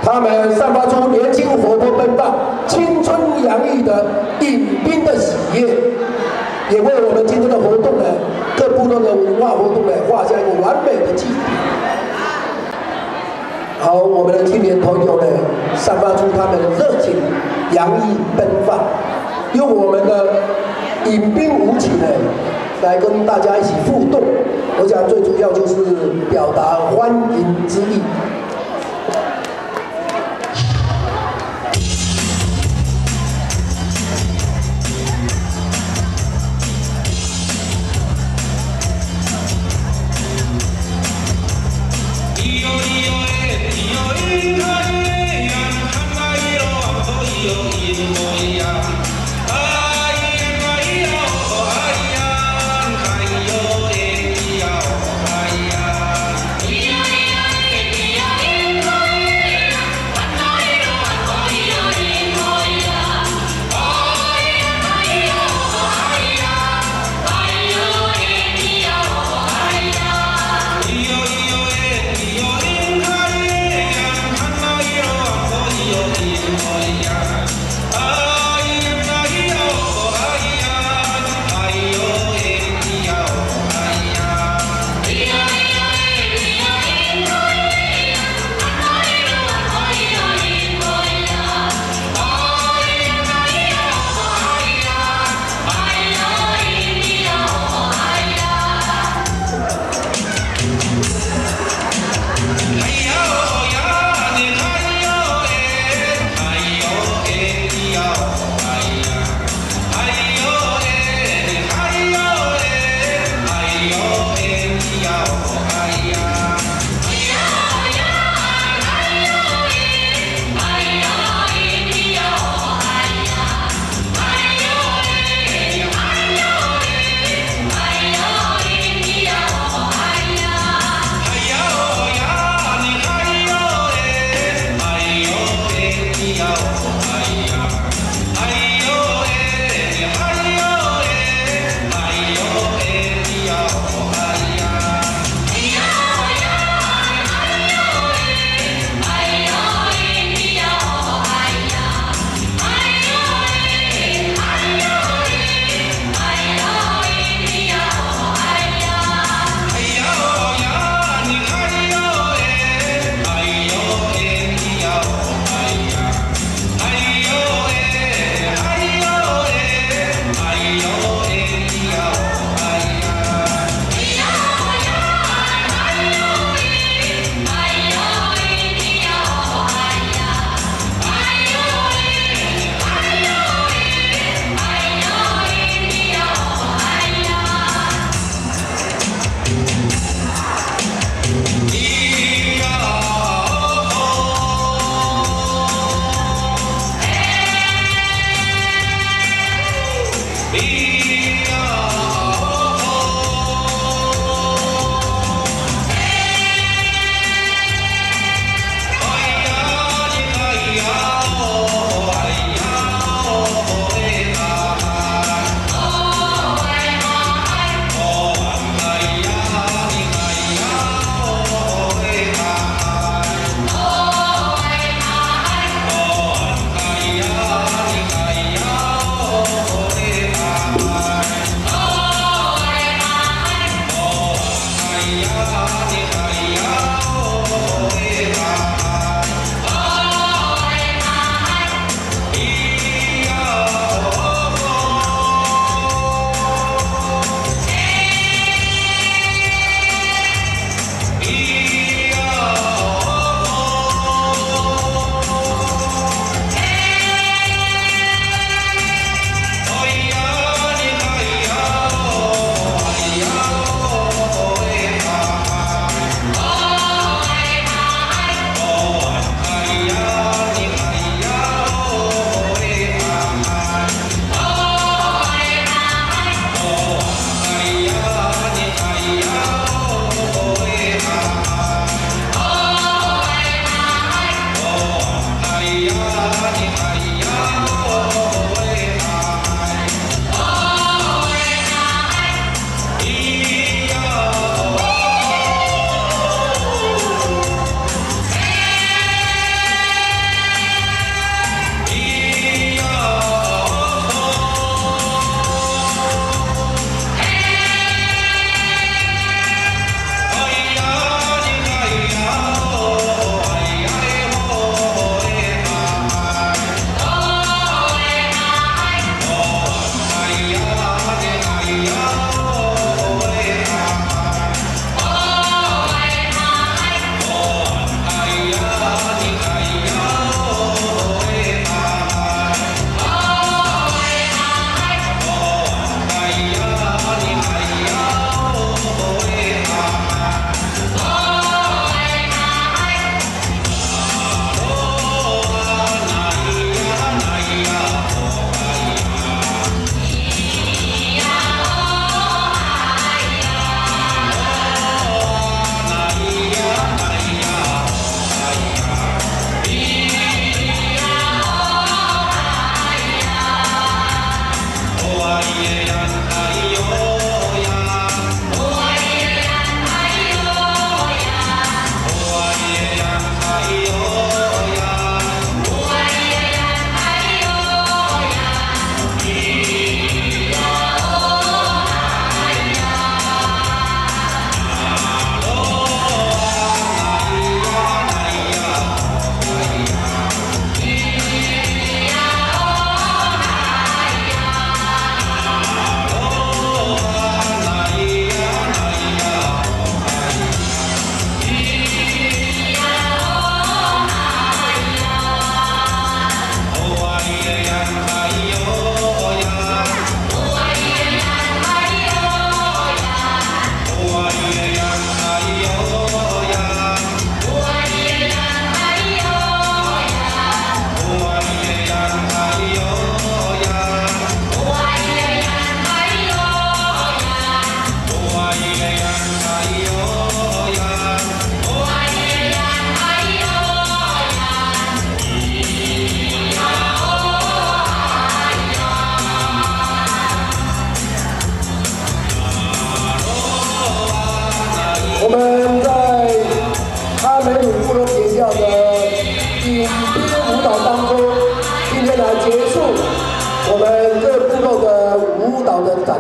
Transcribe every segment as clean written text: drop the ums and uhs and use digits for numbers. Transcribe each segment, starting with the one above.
他们散发出年轻活泼奔放、青春洋溢的迎宾的喜悦，也为我们今天的活动呢，各部落的文化活动呢，画下一个完美的句点。好，我们的青年朋友呢，散发出他们的热情、洋溢、奔放，用我们的迎宾舞曲呢，来跟大家一起互动。我想最主要就是表达欢迎之意。咿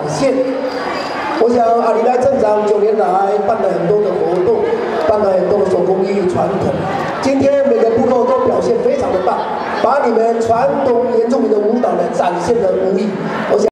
现。我想阿里来镇长9年来办了很多的活动，办了很多的手工艺传统。今天每个部落都表现非常的棒，把你们传统原住民的舞蹈呢展现得无遗。我想。